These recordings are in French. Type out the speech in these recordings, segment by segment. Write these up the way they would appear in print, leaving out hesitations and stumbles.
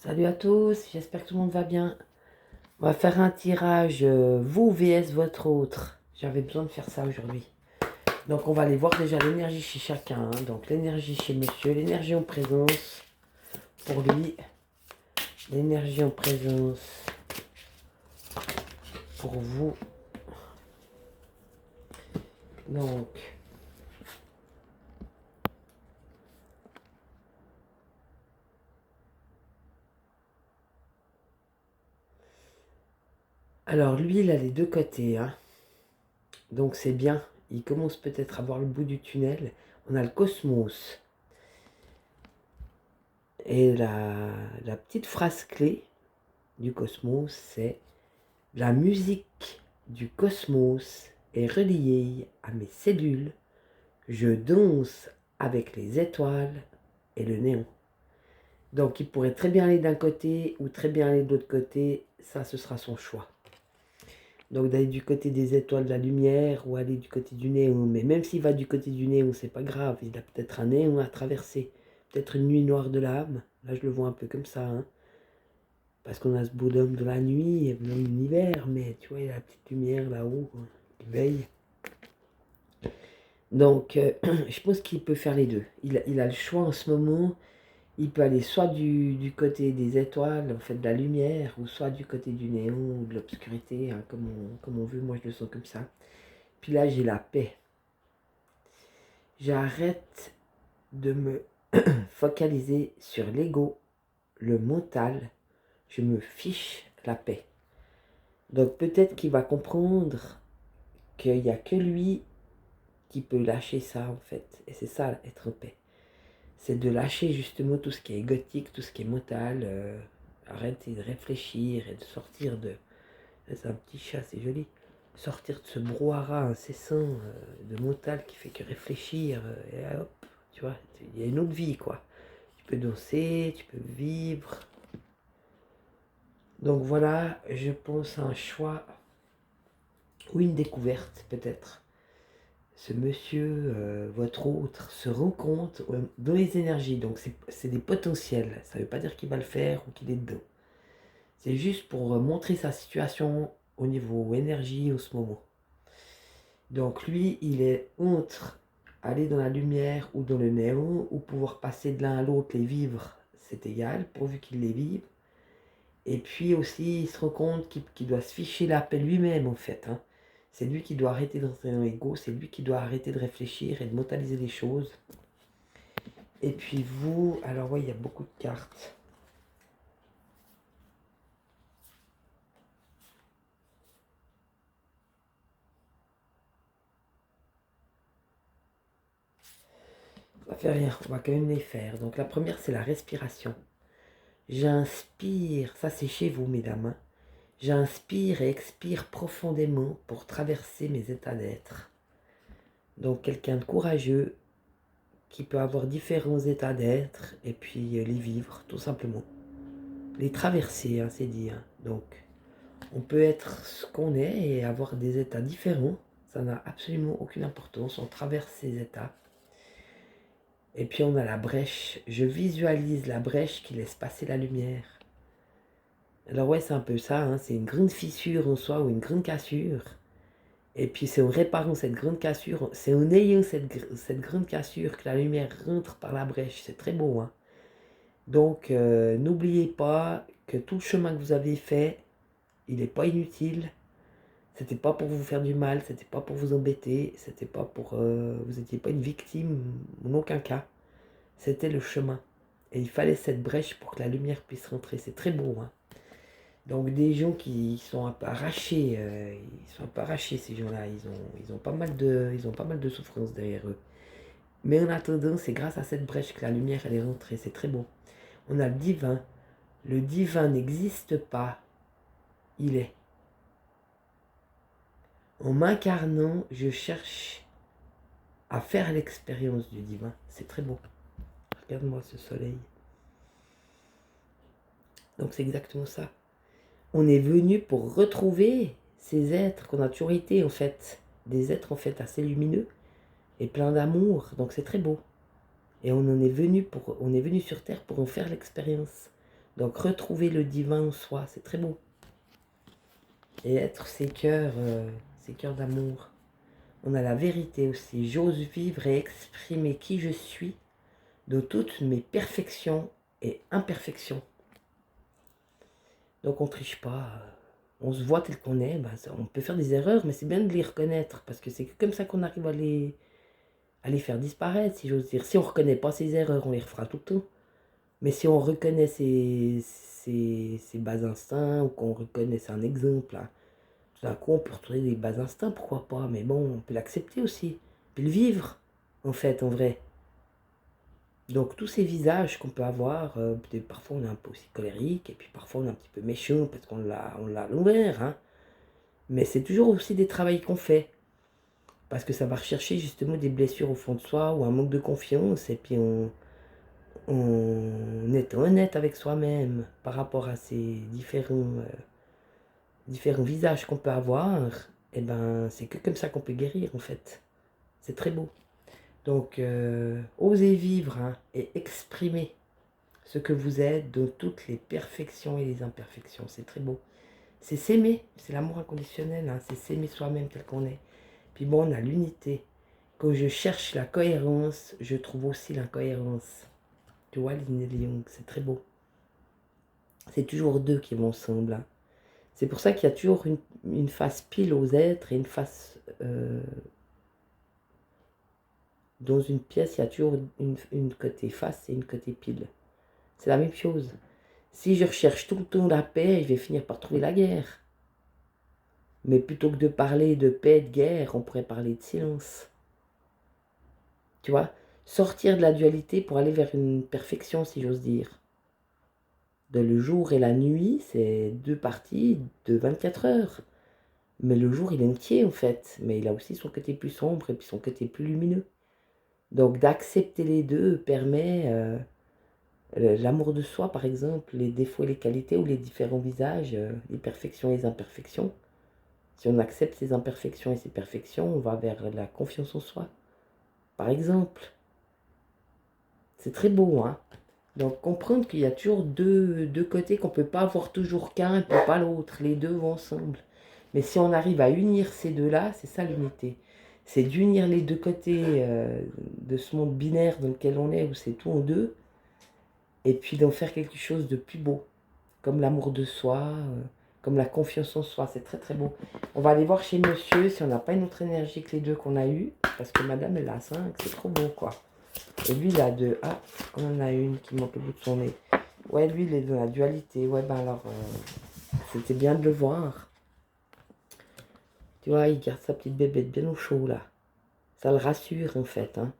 Salut à tous, j'espère que tout le monde va bien. On va faire un tirage vous vs votre autre. J'avais besoin de faire ça aujourd'hui. Donc on va aller voir déjà l'énergie chez chacun. Donc l'énergie chez monsieur, l'énergie en présence pour lui, l'énergie en présence pour vous. Donc alors lui il a les deux côtés, hein. Donc c'est bien. Il commence peut-être à voir le bout du tunnel. On a le cosmos. Et la petite phrase clé du cosmos, c'est: la musique du cosmos est reliée à mes cellules. Je danse avec les étoiles et le néon. Donc il pourrait très bien aller d'un côté ou très bien aller de l'autre côté. Ça, ce sera son choix. Donc d'aller du côté des étoiles de la lumière ou aller du côté du néon. Mais même s'il va du côté du néon, c'est pas grave. Il a peut-être un néon à traverser. Peut-être une nuit noire de l'âme. Là, je le vois un peu comme ça, hein. Parce qu'on a ce bonhomme de la nuit, de l'univers, mais tu vois, il y a la petite lumière là-haut, hein, qui veille. Donc, je pense qu'il peut faire les deux. Il a le choix en ce moment. Il peut aller soit du côté des étoiles, en fait, de la lumière, ou soit du côté du néon ou de l'obscurité, hein, comme on veut. Moi, je le sens comme ça. Puis là, j'ai la paix. J'arrête de me focaliser sur l'ego, le mental. Je me fiche la paix. Donc, peut-être qu'il va comprendre qu'il n'y a que lui qui peut lâcher ça, en fait. Et c'est ça, être en paix. C'est de lâcher justement tout ce qui est égotique, tout ce qui est mental. Arrêter de réfléchir et de sortir de... C'est un petit chat, c'est joli. Sortir de ce brouhaha incessant de mental qui fait que réfléchir. Et hop, tu vois, il y a une autre vie, quoi. Tu peux danser, tu peux vivre. Donc voilà, je pense à un choix ou une découverte, peut-être. Ce monsieur, votre autre, se rend compte dans les énergies. Donc c'est des potentiels. Ça ne veut pas dire qu'il va le faire ou qu'il est dedans. C'est juste pour montrer sa situation au niveau énergie en ce moment. Donc lui, il est entre aller dans la lumière ou dans le néon, ou pouvoir passer de l'un à l'autre, les vivre, c'est égal, pourvu qu'il les vive. Et puis aussi, il se rend compte qu'il doit se ficher la paix lui-même, en fait, hein. C'est lui qui doit arrêter d'entrer dans l'ego, c'est lui qui doit arrêter de réfléchir et de mentaliser les choses. Et puis vous, alors oui, il y a beaucoup de cartes. Ça fait rien, on va quand même les faire. Donc la première, c'est la respiration. J'inspire, ça c'est chez vous, mesdames, hein. J'inspire et expire profondément pour traverser mes états d'être. Donc quelqu'un de courageux qui peut avoir différents états d'être et puis les vivre, tout simplement. Les traverser, hein, c'est dit, hein. Donc on peut être ce qu'on est et avoir des états différents. Ça n'a absolument aucune importance. On traverse ces états. Et puis on a la brèche. Je visualise la brèche qui laisse passer la lumière. Alors ouais, c'est un peu ça, hein. C'est une grande fissure en soi ou une grande cassure. Et puis c'est en réparant cette grande cassure, c'est en ayant cette grande cassure que la lumière rentre par la brèche. C'est très beau, hein. Donc n'oubliez pas que tout le chemin que vous avez fait, il n'est pas inutile. C'était pas pour vous faire du mal, c'était pas pour vous embêter, c'était pas pour... vous n'étiez pas une victime, en aucun cas. C'était le chemin. Et il fallait cette brèche pour que la lumière puisse rentrer. C'est très beau, hein. Donc des gens qui sont un peu arrachés, ils sont un peu arrachés ces gens-là. Ils ont pas mal de souffrances derrière eux. Mais en attendant, c'est grâce à cette brèche que la lumière elle est rentrée. C'est très beau. On a le divin. Le divin n'existe pas, il est. En m'incarnant, je cherche à faire l'expérience du divin. C'est très beau. Regarde-moi ce soleil. Donc c'est exactement ça. On est venu pour retrouver ces êtres qu'on a toujours été en fait. Des êtres en fait assez lumineux et pleins d'amour. Donc c'est très beau. Et on est venu sur Terre pour en faire l'expérience. Donc retrouver le divin en soi, c'est très beau. Et être ces cœurs d'amour. On a la vérité aussi. J'ose vivre et exprimer qui je suis de toutes mes perfections et imperfections. Donc on triche pas. On se voit tel qu'on est. Ben, on peut faire des erreurs, mais c'est bien de les reconnaître. Parce que c'est comme ça qu'on arrive à les faire disparaître, si j'ose dire. Si on ne reconnaît pas ses erreurs, on les refera tout le temps. Mais si on reconnaît ses bas instincts, ou qu'on reconnaît, c'est un exemple, là, tout d'un coup on peut retrouver des bas instincts, pourquoi pas, mais bon, on peut l'accepter aussi, puis le vivre, en fait, en vrai. Donc tous ces visages qu'on peut avoir, parfois on est un peu aussi colérique, et puis parfois on est un petit peu méchant, parce qu'on l'a à l'envers, hein. Mais c'est toujours aussi des travaux qu'on fait, parce que ça va rechercher justement des blessures au fond de soi, ou un manque de confiance, et puis on est honnête avec soi-même par rapport à ces différents visages qu'on peut avoir, et ben c'est que comme ça qu'on peut guérir en fait. C'est très beau. Donc osez vivre, hein, et exprimer ce que vous êtes dans toutes les perfections et les imperfections. C'est très beau. C'est s'aimer, c'est l'amour inconditionnel, hein, c'est s'aimer soi-même tel qu'on est. Puis bon, on a l'unité. Quand je cherche la cohérence, je trouve aussi l'incohérence. Tu vois, Lin et Young, c'est très beau. C'est toujours deux qui vont ensemble, hein. C'est pour ça qu'il y a toujours une face pile aux êtres et une face... dans une pièce, il y a toujours une côté face et une côté pile. C'est la même chose. Si je recherche tout le temps la paix, je vais finir par trouver la guerre. Mais plutôt que de parler de paix et de guerre, on pourrait parler de silence. Tu vois, sortir de la dualité pour aller vers une perfection, si j'ose dire. De le jour et la nuit, c'est deux parties de 24 heures. Mais le jour, il est entier en fait. Mais il a aussi son côté plus sombre et puis son côté plus lumineux. Donc d'accepter les deux permet l'amour de soi, par exemple, les défauts et les qualités ou les différents visages, les perfections et les imperfections. Si on accepte ces imperfections et ces perfections, on va vers la confiance en soi. Par exemple, c'est très beau, hein. Donc comprendre qu'il y a toujours deux côtés, qu'on ne peut pas avoir toujours qu'un et puis pas l'autre. Les deux vont ensemble. Mais si on arrive à unir ces deux-là, c'est ça l'unité. C'est d'unir les deux côtés de ce monde binaire dans lequel on est, où c'est tout en deux, et puis d'en faire quelque chose de plus beau, comme l'amour de soi, comme la confiance en soi. C'est très très beau. On va aller voir chez monsieur si on n'a pas une autre énergie que les deux qu'on a eues, parce que madame elle a 5, c'est trop beau quoi. Et lui il a 2. Ah, on en a une qui manque le bout de son nez. Ouais, lui il est dans la dualité. Ouais, ben alors, c'était bien de le voir. Tu vois, il garde sa petite bébête bien au chaud là. Ça le rassure en fait, hein.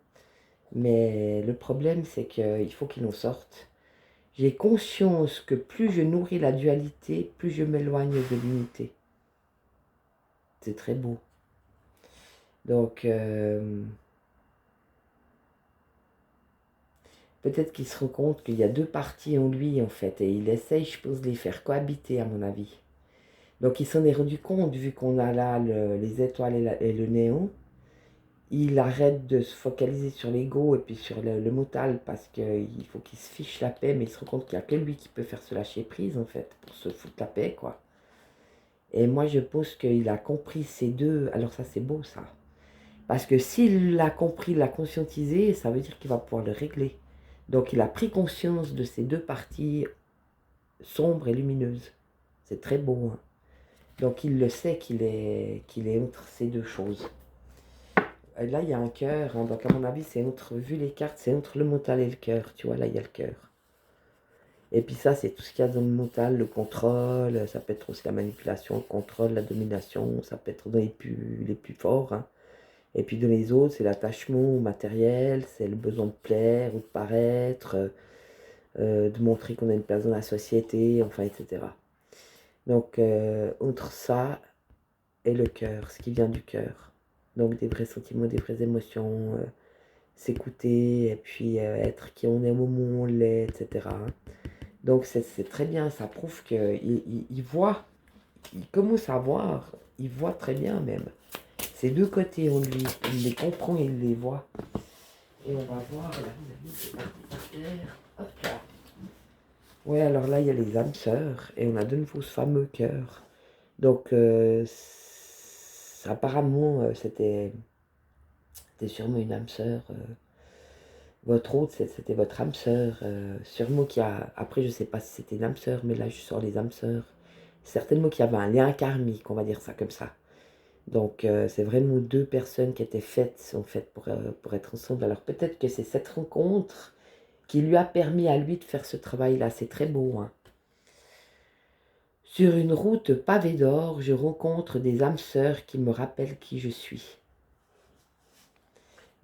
Mais le problème c'est qu'il faut qu'il en sorte. J'ai conscience que plus je nourris la dualité, plus je m'éloigne de l'unité. C'est très beau. Donc, peut-être qu'il se rend compte qu'il y a deux parties en lui, en fait, et il essaye, je pense, de les faire cohabiter, à mon avis. Donc, il s'en est rendu compte, vu qu'on a là les étoiles et le néant. Il arrête de se focaliser sur l'ego et puis sur le mental, parce qu'il faut qu'il se fiche la paix, mais il se rend compte qu'il n'y a que lui qui peut faire se lâcher prise, en fait, pour se foutre la paix, quoi. Et moi, je pense qu'il a compris ces deux. Alors ça, c'est beau, ça. Parce que s'il l'a compris, l'a conscientisé, ça veut dire qu'il va pouvoir le régler. Donc, il a pris conscience de ces deux parties sombres et lumineuses. C'est très beau, hein. Donc, il le sait qu'il est entre ces deux choses. Et là, il y a un cœur, hein. Donc, à mon avis, c'est entre, vu les cartes, c'est entre le mental et le cœur. Tu vois, là, il y a le cœur. Et puis ça, c'est tout ce qu'il y a dans le mental, le contrôle, ça peut être aussi la manipulation, le contrôle, la domination, ça peut être dans les plus forts, hein. Et puis dans les autres, c'est l'attachement au matériel, c'est le besoin de plaire ou de paraître, de montrer qu'on a une place dans la société, enfin, etc. Donc, entre ça et le cœur, ce qui vient du cœur. Donc des vrais sentiments, des vraies émotions, s'écouter, et puis être qui on est au moment où on l'est, etc. Donc c'est très bien, ça prouve qu'il voit, il commence à voir, il voit très bien même. Ces deux côtés en lui, il les comprend et il les voit. Et on va voir, là, vous avez mis par terre, hop là. Ouais, alors là, il y a les âmes sœurs et on a de nouveau ce fameux cœur. Donc, apparemment, c'était sûrement une âme sœur. Votre autre, c'était votre âme sœur. Sûrement qu'il y a. Après, je sais pas si c'était une âme sœur, mais là, je sors les âmes sœurs. Certainement qu'il y avait un lien karmique, on va dire ça comme ça. Donc, c'est vraiment deux personnes qui étaient faites, sont faites pour être ensemble. Alors, peut-être que c'est cette rencontre qui lui a permis à lui de faire ce travail-là. C'est très beau, hein. Sur une route pavée d'or, je rencontre des âmes sœurs qui me rappellent qui je suis.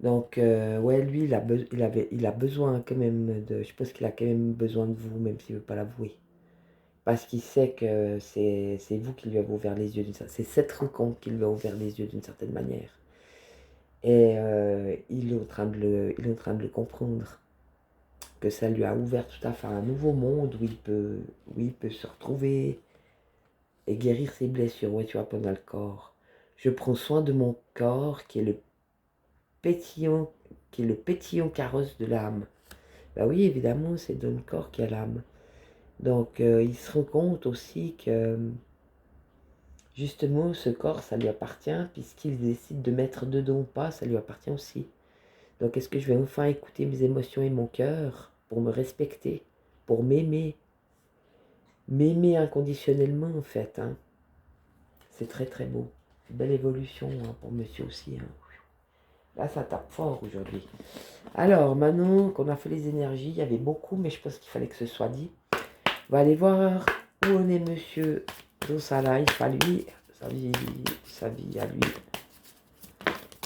Donc, ouais, lui, il a besoin quand même de... Je pense qu'il a quand même besoin de vous, même s'il ne veut pas l'avouer. Parce qu'il sait que c'est vous qui lui avez ouvert les yeux. C'est cette rencontre qui lui a ouvert les yeux d'une certaine manière. Et il est en train il est en train de le comprendre. Que ça lui a ouvert tout à fait un nouveau monde où il peut se retrouver et guérir ses blessures. Ouais, tu vois, pendant le corps. Je prends soin de mon corps pétillant, qui est le pétillant carrosse de l'âme. Bah oui, évidemment, c'est dans le corps qu'il y a l'âme. Donc, il se rend compte aussi que, justement, ce corps, ça lui appartient, puisqu'il décide de mettre dedans ou pas, ça lui appartient aussi. Donc, est-ce que je vais enfin écouter mes émotions et mon cœur pour me respecter, pour m'aimer inconditionnellement, en fait, hein. C'est très, très beau. Belle évolution, hein, pour monsieur aussi, hein. Là, ça tape fort aujourd'hui. Alors, maintenant qu'on a fait les énergies, il y avait beaucoup, mais je pense qu'il fallait que ce soit dit. On va aller voir où en est monsieur dans sa life à lui, sa vie à lui.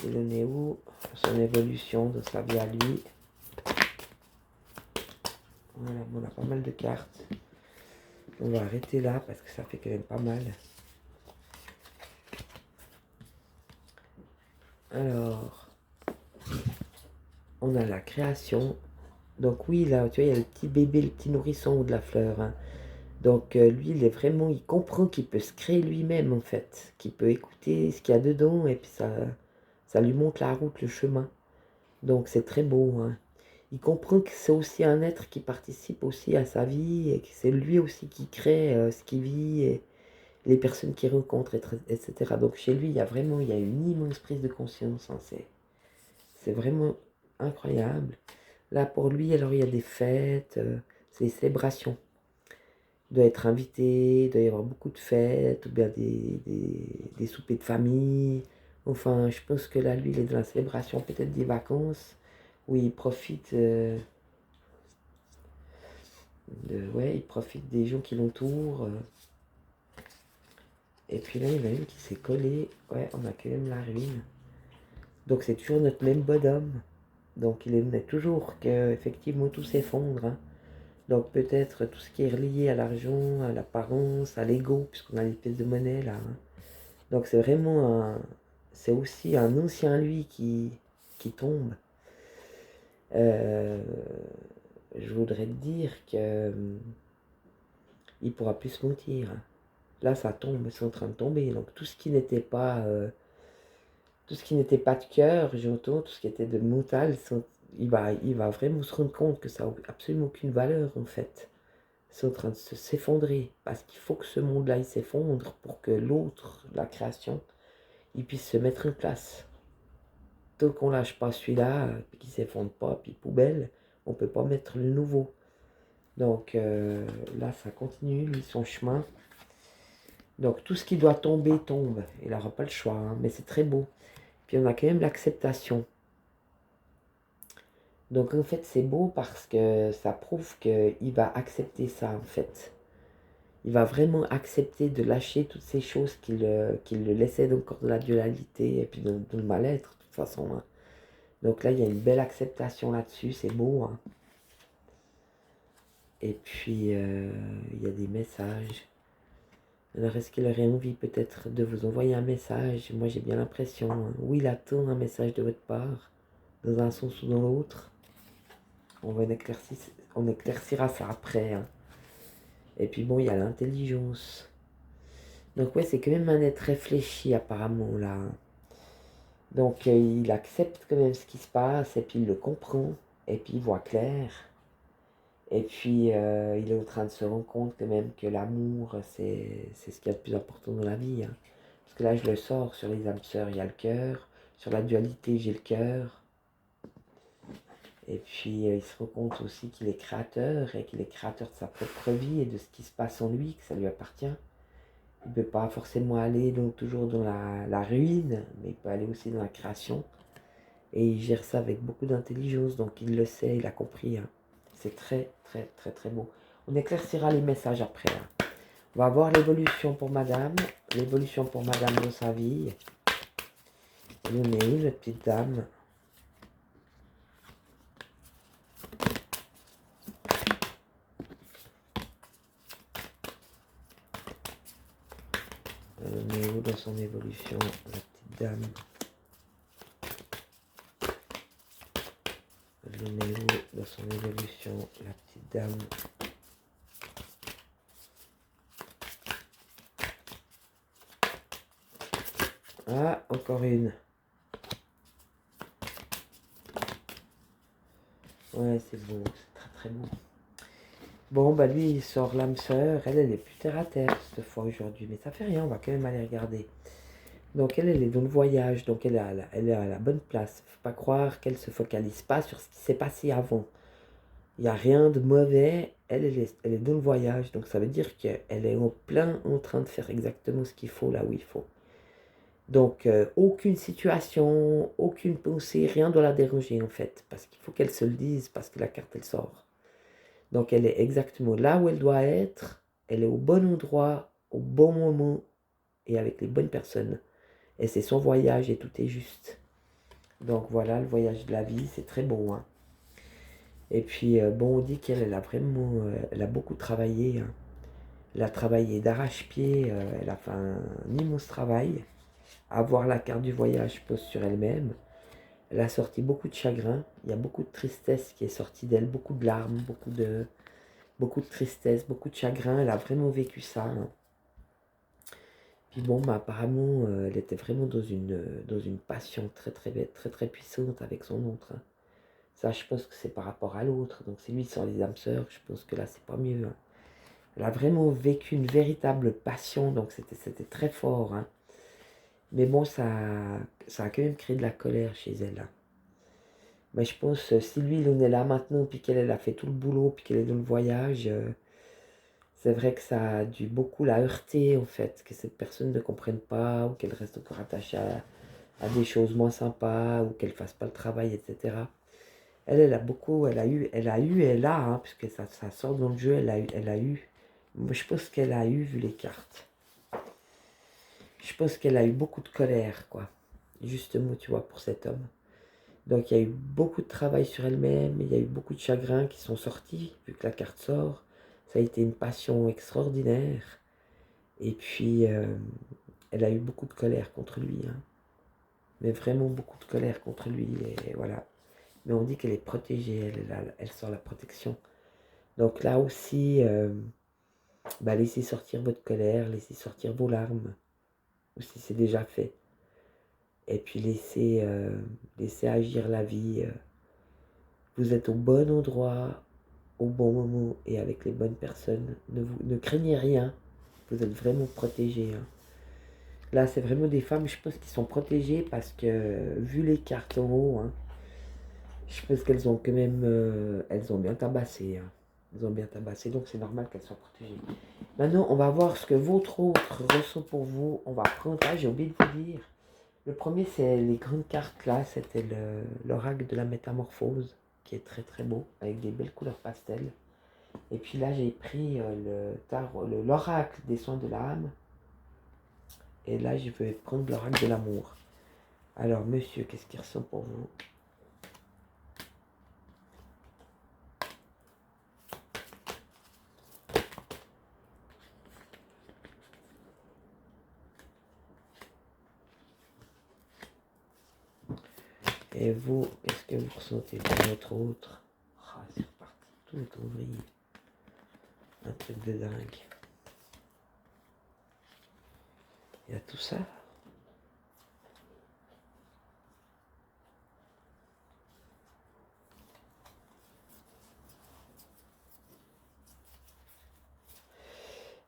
Il en est où? Son évolution dans sa vie à lui. Voilà, on a pas mal de cartes. On va arrêter là parce que ça fait quand même pas mal. Alors, on a la création. Donc oui, là, tu vois, il y a le petit bébé, le petit nourrisson de la fleur, hein. Donc lui, il comprend qu'il peut se créer lui-même en fait, qu'il peut écouter ce qu'il y a dedans et puis ça lui montre la route, le chemin. Donc c'est très beau, hein. Il comprend que c'est aussi un être qui participe aussi à sa vie et que c'est lui aussi qui crée ce qu'il vit et les personnes qu'il rencontre, etc. Donc chez lui, il y a une immense prise de conscience, hein. C'est vraiment incroyable. Là pour lui, alors il y a des fêtes, c'est des célébrations. Il doit être invité, il doit y avoir beaucoup de fêtes, ou bien des soupers de famille. Enfin, je pense que là, lui, il est dans la célébration peut-être des vacances, où il profite, ouais, il profite des gens qui l'entourent. Et puis là, il y en a une qui s'est collée. Ouais, on a quand même la ruine. Donc c'est toujours notre même bonhomme. Donc il aimerait toujours que effectivement tout s'effondre, hein. Donc peut-être tout ce qui est relié à l'argent, à l'apparence, à l'ego, puisqu'on a les pièces de monnaie là, hein. Donc c'est vraiment c'est aussi un ancien lui qui tombe. Euh, je voudrais te dire que il pourra plus se mentir. Là ça tombe, c'est en train de tomber. Donc tout ce qui n'était pas de cœur, j'entends, tout ce qui était de mental, il va vraiment se rendre compte que ça n'a absolument aucune valeur en fait. C'est en train de s'effondrer parce qu'il faut que ce monde-là il s'effondre pour que l'autre, la création, il puisse se mettre en place. Tant qu'on lâche pas celui-là, puis qu'il s'effondre pas, puis poubelle, on peut pas mettre le nouveau. Donc là, ça continue, lui, son chemin. Donc tout ce qui doit tomber, tombe. Il n'aura pas le choix, hein, mais c'est très beau. Puis on a quand même l'acceptation. Donc en fait, c'est beau parce que ça prouve qu'il va accepter ça, en fait. Il va vraiment accepter de lâcher toutes ces choses qui le laissaient encore de la dualité et puis dans le mal-être, de toute façon, hein. Donc là, il y a une belle acceptation là-dessus, c'est beau, hein. Et puis, il y a des messages. Alors, est-ce qu'il aurait envie peut-être de vous envoyer un message? Moi, j'ai bien l'impression, hein. Oui, il attend un message de votre part, dans un sens ou dans l'autre. On éclaircira ça après, hein. Et puis bon, il y a l'intelligence. Donc ouais, c'est quand même un être réfléchi apparemment, là. Donc il accepte quand même ce qui se passe, et puis il le comprend, et puis il voit clair. Et puis, il est en train de se rendre compte quand même que l'amour, c'est ce qu'il y a de plus important dans la vie, hein. Parce que là, je le sors sur les âmes sœurs, il y a le cœur. Sur la dualité, j'ai le cœur. Et puis, il se rend compte aussi qu'il est créateur et qu'il est créateur de sa propre vie et de ce qui se passe en lui, que ça lui appartient. Il ne peut pas forcément aller donc, toujours dans la ruine, mais il peut aller aussi dans la création. Et il gère ça avec beaucoup d'intelligence, donc il le sait, il a compris, hein. C'est très, très, très, très beau. On éclaircira les messages après, hein. On va voir l'évolution pour madame dans sa vie. Elle en est où, notre petite dame? Elle en est où dans son évolution, la petite dame? Elle en est où dans son évolution, la petite dame? Ah, encore une. Ouais, c'est beau, c'est très très beau. Bon, bah lui, il sort l'âme sœur. Elle est plus terre à terre cette fois aujourd'hui. Mais ça fait rien, on va quand même aller regarder. Donc elle est dans le voyage, donc elle est à la bonne place. Faut pas croire qu'elle se focalise pas sur ce qui s'est passé avant. Il n'y a rien de mauvais. Elle est dans le voyage, donc ça veut dire qu'elle est en plein en train de faire exactement ce qu'il faut là où il faut. Donc aucune situation, aucune pensée, rien doit la déranger en fait. Parce qu'il faut qu'elle se le dise, parce que la carte elle sort. Donc elle est exactement là où elle doit être. Elle est au bon endroit, au bon moment et avec les bonnes personnes. Et c'est son voyage et tout est juste. Donc voilà, le voyage de la vie, c'est très beau, hein. Et puis, bon, on dit qu'elle a vraiment, elle a beaucoup travaillé, hein. Elle a travaillé d'arrache-pied, elle a fait un immense travail. À voir la carte du voyage pose sur elle-même. Elle a sorti beaucoup de chagrin. Il y a beaucoup de tristesse qui est sortie d'elle, beaucoup de larmes, beaucoup de tristesse, beaucoup de chagrin. Elle a vraiment vécu ça, hein. Puis bon, bah, apparemment, elle était vraiment dans une passion très, très, très, très puissante avec son autre, hein. Ça, je pense que c'est par rapport à l'autre. Donc, c'est lui sur les âmes sœurs. Je pense que là, c'est pas mieux, hein. Elle a vraiment vécu une véritable passion. Donc, c'était très fort, hein. Mais bon, ça a quand même créé de la colère chez elle, hein. Mais je pense, si lui, il en est là maintenant, puis qu'elle elle a fait tout le boulot, puis qu'elle est dans le voyage, c'est vrai que ça a dû beaucoup la heurter, en fait. Que cette personne ne comprenne pas, ou qu'elle reste encore attachée à des choses moins sympas, ou qu'elle fasse pas le travail, etc. Elle a beaucoup, elle a, hein, puisque ça sort dans le jeu, elle a eu. Moi, je pense qu'elle a eu, vu les cartes. Je pense qu'elle a eu beaucoup de colère, quoi. Justement, tu vois, pour cet homme. Donc, il y a eu beaucoup de travail sur elle-même, il y a eu beaucoup de chagrins qui sont sortis, vu que la carte sort. Ça a été une passion extraordinaire. Et puis, elle a eu beaucoup de colère contre lui, hein. Mais vraiment beaucoup de colère contre lui, et voilà. Mais on dit qu'elle est protégée, elle sort la protection. Donc là aussi, bah, laissez sortir votre colère, laissez sortir vos larmes, ou si c'est déjà fait. Et puis laissez agir la vie. Vous êtes au bon endroit, au bon moment et avec les bonnes personnes. Ne craignez rien, vous êtes vraiment protégés, hein. Là, c'est vraiment des femmes, je pense, qui sont protégées parce que, vu les cartes en haut, hein, je pense qu'elles ont quand même, elles ont bien tabassé, hein. Elles ont bien tabassé, donc c'est normal qu'elles soient protégées. Maintenant, on va voir ce que votre autre ressent pour vous. On va prendre, ah, j'ai oublié de vous dire. Le premier, c'est les grandes cartes là. C'était l'oracle de la métamorphose, qui est très très beau, avec des belles couleurs pastel. Et puis là, j'ai pris l'oracle des soins de l'âme. Et là, je vais prendre l'oracle de l'amour. Alors, monsieur, qu'est-ce qu'il ressent pour vous? Et vous, qu'est-ce que vous ressentez pour votre autre? Ah, c'est reparti, tout est en vrille. Un truc de dingue. Il y a tout ça.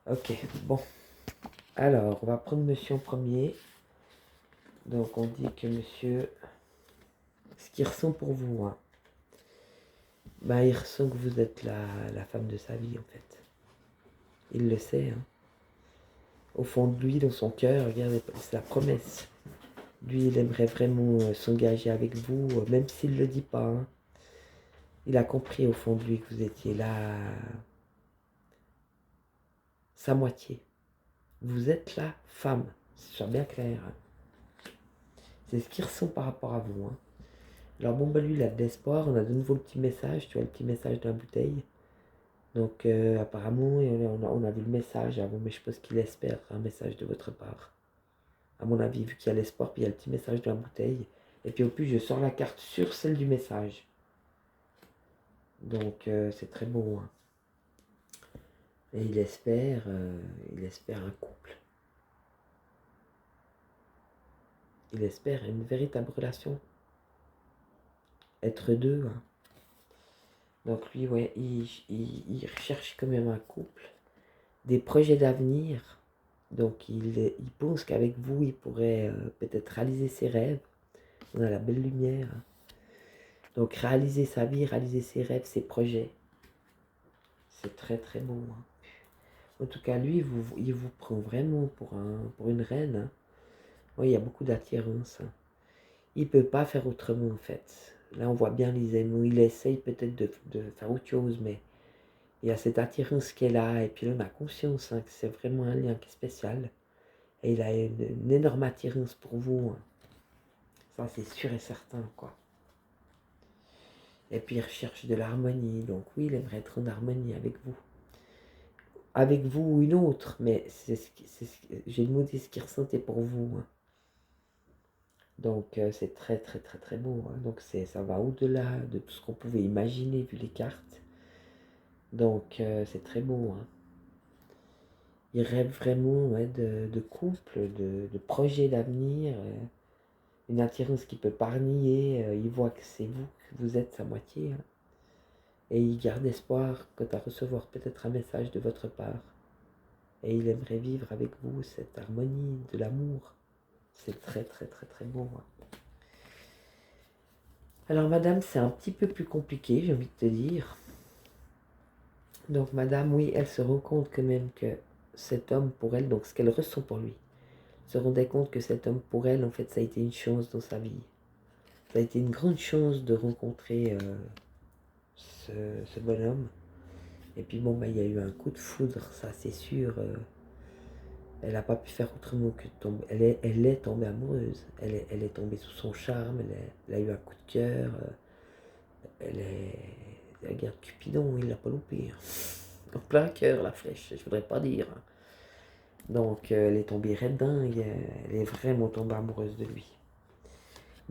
Ok, bon. Alors, on va prendre monsieur en premier. Donc, on dit que monsieur, ce qu'il ressent pour vous, hein, ben, il ressent que vous êtes la femme de sa vie, en fait. Il le sait, hein. Au fond de lui, dans son cœur, regardez, c'est la promesse. Lui, il aimerait vraiment s'engager avec vous, même s'il ne le dit pas, hein. Il a compris au fond de lui que vous étiez là, sa moitié. Vous êtes la femme, c'est bien clair, hein. C'est ce qu'il ressent par rapport à vous, hein. Alors bon, bah lui, il a de l'espoir. On a de nouveau le petit message, tu vois, le petit message de la bouteille. Donc apparemment, on a vu le message avant, mais je pense qu'il espère un message de votre part. À mon avis, vu qu'il y a l'espoir, puis il y a le petit message de la bouteille. Et puis au plus, je sors la carte sur celle du message. Donc c'est très beau, hein. Et il espère un couple. Il espère une véritable relation. Être deux, hein. Donc lui, ouais, il recherche quand même un couple, des projets d'avenir. Donc il pense qu'avec vous, il pourrait peut-être réaliser ses rêves. On a la belle lumière, hein. Donc réaliser sa vie, réaliser ses rêves, ses projets. C'est très très beau, hein. En tout cas, lui, il vous prend vraiment pour une reine, hein. Oui, il y a beaucoup d'attirance, hein. Il ne peut pas faire autrement en fait. Là, on voit bien les émots. Il essaye peut-être de faire autre chose, mais il y a cette attirance qui est là. Et puis là, on a conscience, hein, que c'est vraiment un lien qui est spécial. Et il a une énorme attirance pour vous, hein. Ça, c'est sûr et certain, quoi. Et puis, il recherche de l'harmonie. Donc, oui, il aimerait être en harmonie avec vous. Avec vous ou une autre, mais j'ai demandé ce qu'il ressentait pour vous, hein. Donc, c'est très, très, très, très beau, hein. Donc, ça va au-delà de tout ce qu'on pouvait imaginer vu les cartes. Donc, c'est très beau, hein. Il rêve vraiment, ouais, de couple, de projet d'avenir, une attirance qu'il ne peut pas renier. Il voit que c'est vous, que vous êtes sa moitié, hein. Et il garde espoir quant à recevoir peut-être un message de votre part. Et il aimerait vivre avec vous cette harmonie de l'amour. C'est très très très très beau, hein. Alors madame, c'est un petit peu plus compliqué, j'ai envie de te dire. Donc madame, oui, elle se rend compte quand même que cet homme pour elle, donc ce qu'elle ressent pour lui, se rendait compte que cet homme pour elle, en fait, ça a été une chance dans sa vie. Ça a été une grande chance de rencontrer ce bonhomme. Et puis bon, bah, il y a eu un coup de foudre, ça c'est sûr. Elle n'a pas pu faire autrement que de tomber. Elle est tombée amoureuse. Elle est tombée sous son charme. Elle a eu un coup de cœur. Elle est. Regarde Cupidon, il l'a pas loupé, hein. En plein cœur, la flèche, je voudrais pas dire, hein. Donc elle est tombée red dingue. Elle est vraiment tombée amoureuse de lui.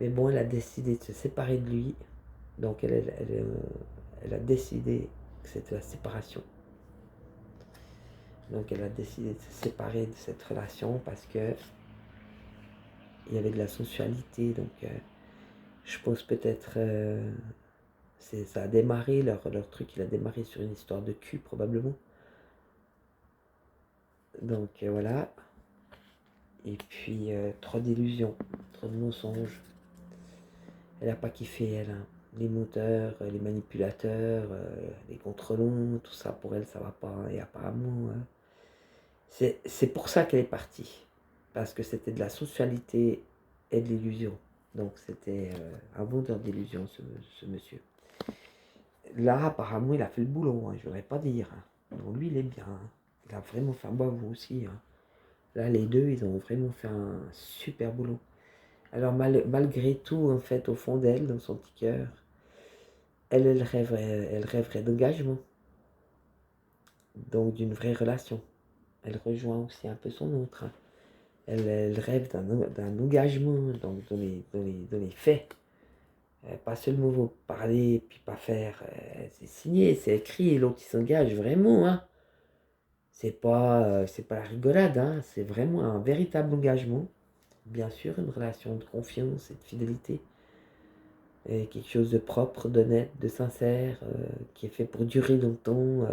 Mais bon, elle a décidé de se séparer de lui. Donc elle a décidé que c'était la séparation. Donc elle a décidé de se séparer de cette relation parce que il y avait de la sensualité. Donc je pense peut-être ça a démarré, leur truc, il a démarré sur une histoire de cul probablement. Donc voilà. Et puis trop d'illusions, trop de mensonges. Elle n'a pas kiffé, elle, hein. Les monteurs, les manipulateurs, les contrôlants, tout ça pour elle ça va pas, hein. Et apparemment c'est pour ça qu'elle est partie. Parce que c'était de la sensualité et de l'illusion. Donc c'était un vendeur d'illusions ce monsieur. Là apparemment il a fait le boulot, hein, je voudrais pas dire, hein. Donc lui il est bien, hein. Il a vraiment fait un boulot aussi, hein. Là les deux ils ont vraiment fait un super boulot. Alors malgré tout en fait au fond d'elle, dans son petit cœur, elle rêverait d'engagement. Donc d'une vraie relation. Elle rejoint aussi un peu son autre, hein. Elle rêve d'un engagement donc dans les faits. Pas seulement vous parler puis pas faire. C'est signé, c'est écrit, et l'autre il s'engage vraiment, hein. C'est pas la rigolade, hein. C'est vraiment un véritable engagement. Bien sûr, une relation de confiance et de fidélité. Et quelque chose de propre, d'honnête, de sincère, qui est fait pour durer longtemps.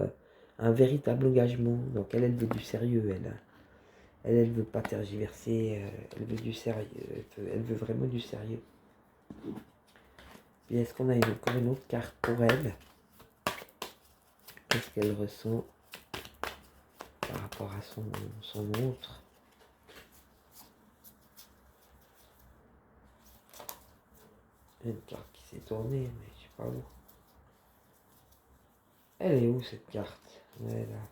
un véritable engagement. Donc elle veut du sérieux, elle veut pas tergiverser, elle veut du sérieux, elle veut vraiment du sérieux. Puis est-ce qu'on a encore une autre carte pour elle? Qu'est-ce qu'elle ressent par rapport à son autre? Une carte qui s'est tournée, mais je sais pas où. Elle est où cette carte? Elle est là.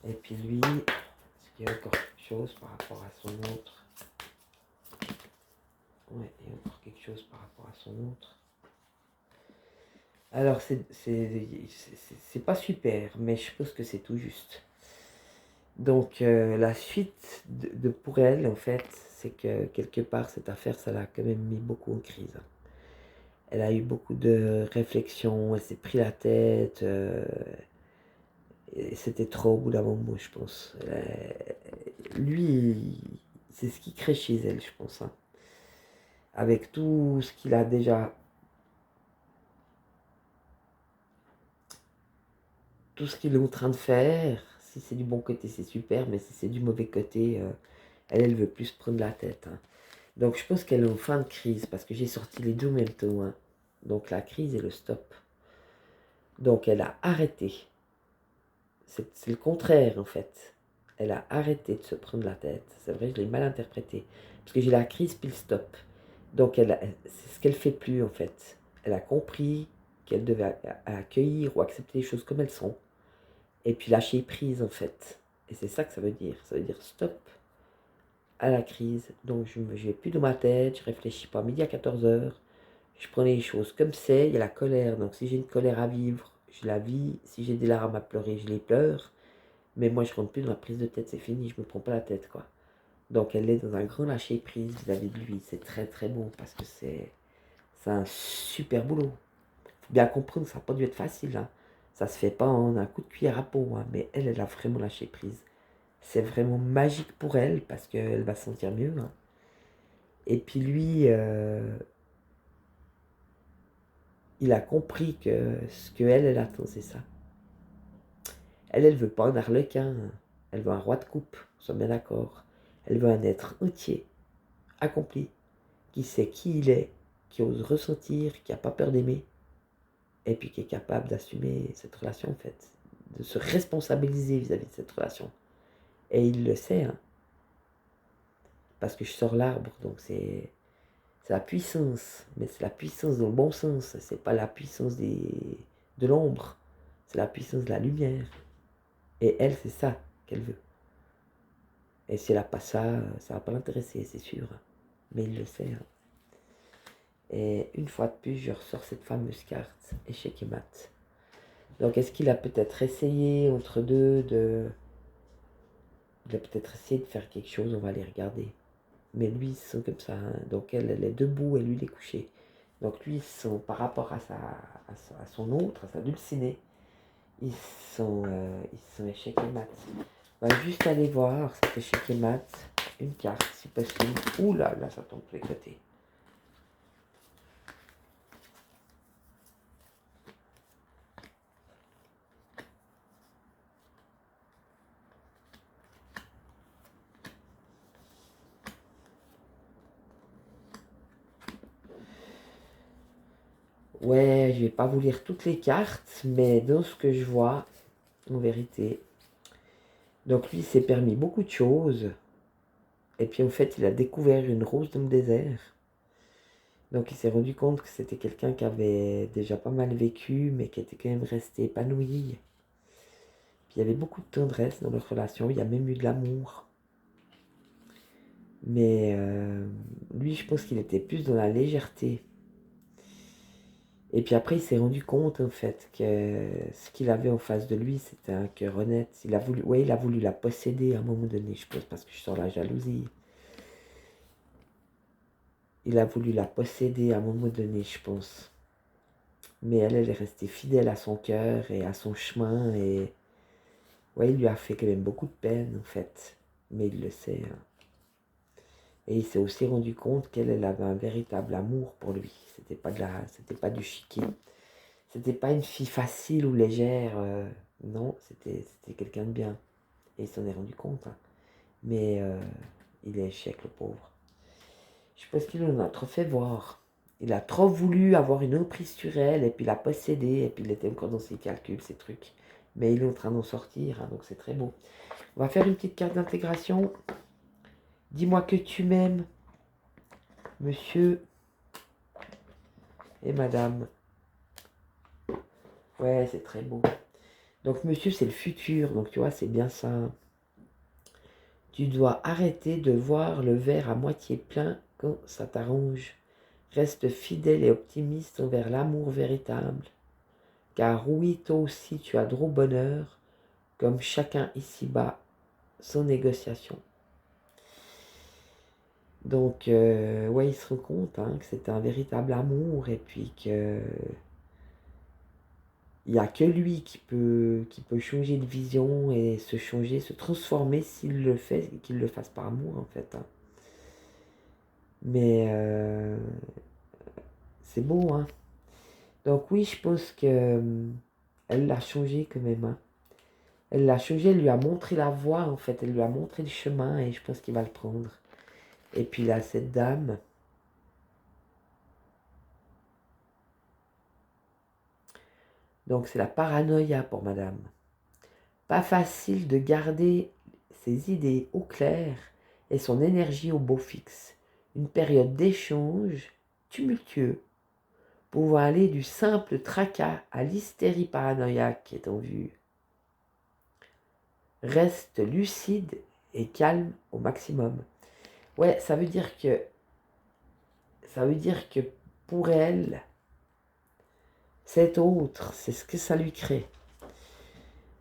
Et puis lui, est-ce qu'il y a encore quelque chose par rapport à son autre? Ouais, il y a encore quelque chose par rapport à son autre. Alors, c'est pas super, mais je pense que c'est tout juste. Donc, la suite pour elle, en fait, c'est que quelque part, cette affaire, ça l'a quand même mis beaucoup en crise. Elle a eu beaucoup de réflexions, elle s'est pris la tête, et c'était trop au bout d'un moment, je pense. Lui, c'est ce qui crée chez elle, je pense. Hein. Avec tout ce qu'il a déjà, tout ce qu'il est en train de faire, si c'est du bon côté, c'est super, mais si c'est du mauvais côté, elle veut plus se prendre la tête. Hein. Donc je pense qu'elle est en fin de crise, parce que j'ai sorti les deux en même temps. Hein. Donc la crise et le stop. Donc elle a arrêté. C'est le contraire en fait. Elle a arrêté de se prendre la tête. C'est vrai, je l'ai mal interprété. Parce que j'ai la crise puis le stop. Donc c'est ce qu'elle fait plus en fait. Elle a compris qu'elle devait accueillir ou accepter les choses comme elles sont. Et puis lâcher prise en fait. Et c'est ça que ça veut dire. Ça veut dire stop à la crise. Donc je ne vais plus dans ma tête, je réfléchis pas midi à 14h. Je prends les choses comme c'est. Il y a la colère. Donc si j'ai une colère à vivre, je la vis. Si j'ai des larmes à pleurer, je les pleure. Mais moi je rentre plus dans la prise de tête, c'est fini, je me prends pas la tête quoi. Donc elle est dans un grand lâcher prise vis-à-vis de lui. C'est très très bon parce que c'est un super boulot. Faut bien comprendre, ça n'a pas dû être facile. Hein. Ça se fait pas en un coup de cuillère à peau, hein, mais elle a vraiment lâché prise. C'est vraiment magique pour elle parce qu'elle va se sentir mieux. Hein. Et puis lui, il a compris que ce qu'elle attend, c'est ça. Elle veut pas un arlequin. Hein. Elle veut un roi de coupe, on soit bien d'accord. Elle veut un être entier, accompli, qui sait qui il est, qui ose ressentir, qui n'a pas peur d'aimer, et puis qui est capable d'assumer cette relation en fait, de se responsabiliser vis-à-vis de cette relation. Et il le sait, hein, parce que je sors l'arbre, donc c'est la puissance, mais c'est la puissance dans le bon sens, c'est pas la puissance de l'ombre, c'est la puissance de la lumière. Et elle, c'est ça qu'elle veut. Et si elle n'a pas ça, ça va pas l'intéresser, c'est sûr. Mais il le sait. Hein. Et une fois de plus, je ressors cette fameuse carte, échec et mat. Donc est-ce qu'il a peut-être essayé entre deux il a peut-être essayé de faire quelque chose, on va aller regarder. Mais lui, ils sont comme ça. Hein. Donc elle est debout et lui, il est couché. Donc lui, ils sont, par rapport à son autre, à sa dulcinée, ils sont échec et mat. On va juste aller voir cet échec et mat. Une carte, si possible. Ouh là, là, ça tombe tous les côtés. Ouais, je vais pas vous lire toutes les cartes, mais dans ce que je vois, en vérité. Donc lui, il s'est permis beaucoup de choses. Et puis en fait, il a découvert une rose dans le désert. Donc il s'est rendu compte que c'était quelqu'un qui avait déjà pas mal vécu, mais qui était quand même resté épanoui. Puis il y avait beaucoup de tendresse dans leur relation, il y a même eu de l'amour. Mais lui, je pense qu'il était plus dans la légèreté. Et puis après, il s'est rendu compte, en fait, que ce qu'il avait en face de lui, c'était un cœur honnête. Il a voulu la posséder à un moment donné, je pense, parce que je sens la jalousie. Il a voulu la posséder à un moment donné, je pense. Mais elle est restée fidèle à son cœur et à son chemin. Et ouais, il lui a fait quand même beaucoup de peine, en fait. Mais il le sait. Hein. Et il s'est aussi rendu compte qu'elle avait un véritable amour pour lui. C'était pas du chiquet. C'était pas une fille facile ou légère. Non, c'était quelqu'un de bien. Et il s'en est rendu compte. Hein. Mais il est échec, le pauvre. Je pense qu'il en a trop fait voir. Il a trop voulu avoir une emprise sur elle, et puis il a possédé, et puis il était encore dans ses calculs, ces trucs. Mais il est en train d'en sortir, hein, donc c'est très beau. On va faire une petite carte d'intégration. Dis-moi que tu m'aimes, monsieur et madame. Ouais, c'est très beau. Donc monsieur, c'est le futur, donc tu vois, c'est bien ça. Tu dois arrêter de voir le verre à moitié plein quand ça t'arrange. Reste fidèle et optimiste envers l'amour véritable. Car oui, toi aussi, tu as droit au bonheur, comme chacun ici-bas, sans négociation. Donc, ouais, il se rend compte hein, que c'est un véritable amour et puis que il n'y a que lui qui peut changer de vision et se changer, se transformer s'il le fait, qu'il le fasse par amour en fait. Hein. Mais c'est beau, hein. Donc oui, je pense que elle l'a changé quand même. Hein. Elle l'a changé, elle lui a montré la voie en fait, elle lui a montré le chemin et je pense qu'il va le prendre. Et puis là, cette dame, donc c'est la paranoïa pour madame. Pas facile de garder ses idées au clair et son énergie au beau fixe. Une période d'échange tumultueux, pouvant aller du simple tracas à l'hystérie paranoïaque qui est en vue. Reste lucide et calme au maximum. Ouais, ça veut dire que pour elle, cet autre, c'est ce que ça lui crée.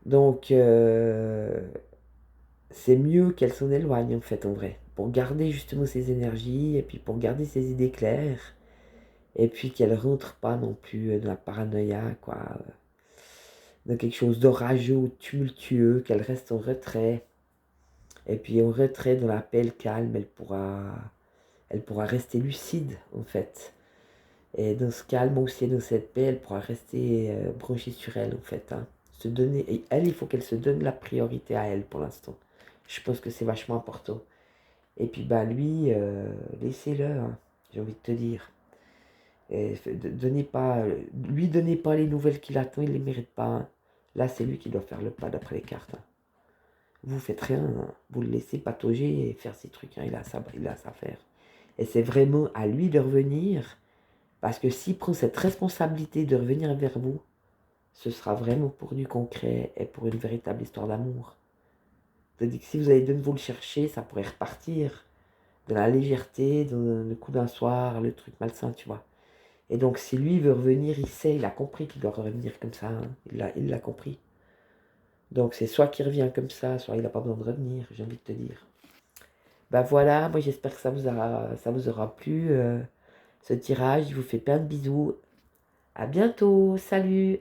Donc, c'est mieux qu'elle s'en éloigne en fait en vrai, pour garder justement ses énergies et puis pour garder ses idées claires et puis qu'elle rentre pas non plus dans la paranoïa quoi, dans quelque chose d'orageux ou tumultueux, qu'elle reste en retrait et puis en retrait dans la paix, le calme, elle pourra rester lucide en fait et dans ce calme aussi dans cette paix elle pourra rester branchée sur elle en fait hein. Se donner, et elle il faut qu'elle se donne la priorité à elle pour l'instant. Je pense que c'est vachement important. Et puis bah lui, laissez-le, hein, j'ai envie de te dire. Et donnez pas les nouvelles qu'il attend, il ne les mérite pas. Hein. Là, c'est lui qui doit faire le pas d'après les cartes. Hein. Vous faites rien, hein. Vous le laissez patauger et faire ses trucs. Hein. Il a sa faire. Et c'est vraiment à lui de revenir, parce que s'il prend cette responsabilité de revenir vers vous, ce sera vraiment pour du concret et pour une véritable histoire d'amour. C'est-à-dire que si vous allez de nouveau le chercher, ça pourrait repartir de la légèreté, dans le coup d'un soir, le truc malsain, tu vois. Et donc, si lui veut revenir, il sait, il a compris qu'il doit revenir comme ça. Hein. Il l'a compris. Donc, c'est soit qu'il revient comme ça, soit il n'a pas besoin de revenir, j'ai envie de te dire. Ben voilà, moi j'espère que ça vous aura plu, ce tirage. Je vous fais plein de bisous. À bientôt, salut!